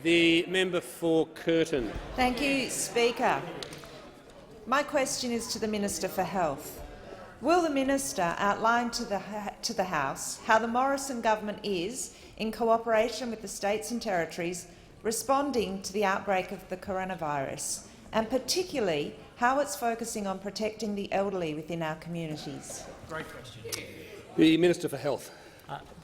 The member for Curtin. Thank you, Speaker. My question is to the Minister for Health. Will the minister outline to the House how the Morrison government is, in cooperation with the states and territories, responding to the outbreak of the coronavirus, and particularly how it's focusing on protecting the elderly within our communities? Great question. The Minister for Health.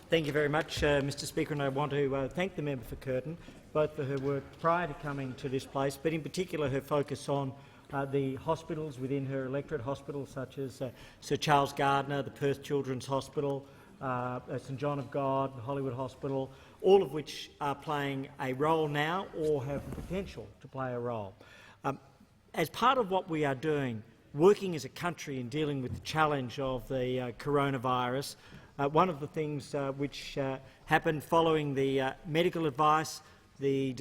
Thank you very much, Mr Speaker, and I want to thank the member for Curtin, both for her work prior to coming to this place, but in particular her focus on the hospitals within her electorate, hospitals such as Sir Charles Gardner, the Perth Children's Hospital, St John of God, Hollywood Hospital, all of which are playing a role now or have the potential to play a role. As part of what we are doing, working as a country in dealing with the challenge of the coronavirus, one of the things which happened following the medical advice, the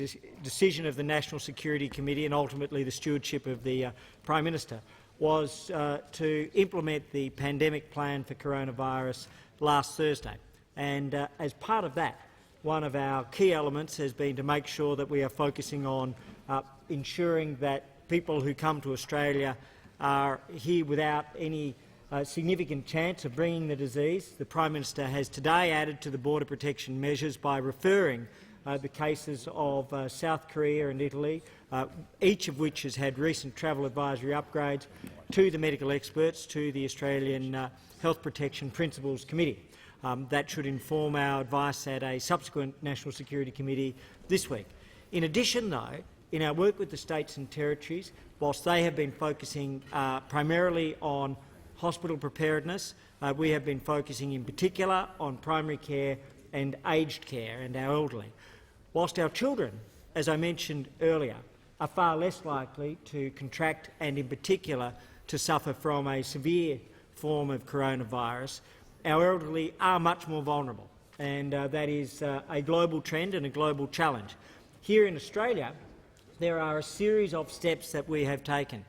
decision of the National Security Committee and ultimately the stewardship of the Prime Minister was to implement the pandemic plan for coronavirus last Thursday. And as part of that, one of our key elements has been to make sure that we are focusing on ensuring that people who come to Australia are here without any significant chance of bringing the disease. The Prime Minister has today added to the border protection measures by referring the cases of South Korea and Italy, each of which has had recent travel advisory upgrades, to the medical experts, to the Australian Health Protection Principles Committee. That should inform our advice at a subsequent National Security Committee this week. In addition, though, in our work with the states and territories, whilst they have been focusing primarily on hospital preparedness, we have been focusing in particular on primary care and aged care and our elderly. Whilst our children, as I mentioned earlier, are far less likely to contract and in particular to suffer from a severe form of coronavirus, our elderly are much more vulnerable, and that is a global trend and a global challenge. Here in Australia, there are a series of steps that we have taken.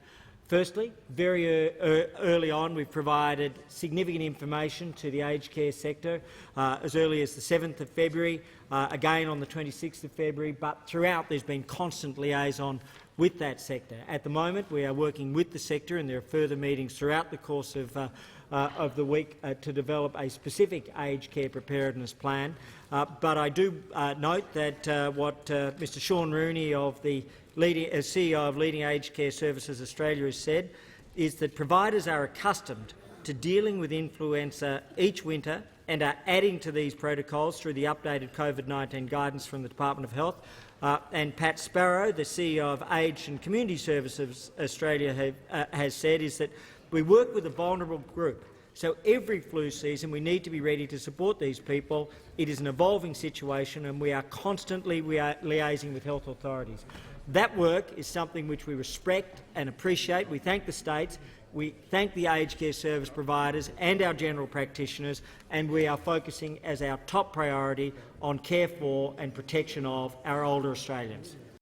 Firstly, very early on, we've provided significant information to the aged care sector as early as the 7th of February, again on the 26th of February, but throughout there's been constant liaison with that sector. At the moment, we are working with the sector, and there are further meetings throughout the course of the week to develop a specific aged care preparedness plan. But I do note that what Mr Sean Rooney, of the CEO of Leading Aged Care Services Australia, has said is that providers are accustomed to dealing with influenza each winter and are adding to these protocols through the updated COVID-19 guidance from the Department of Health. And Pat Sparrow, the CEO of Aged and Community Services Australia, has said is that we work with a vulnerable group. So every flu season we need to be ready to support these people. It is an evolving situation, and we are constantly liaising with health authorities. That work is something which we respect and appreciate. We thank the states, we thank the aged care service providers and our general practitioners, and we are focusing as our top priority on care for and protection of our older Australians.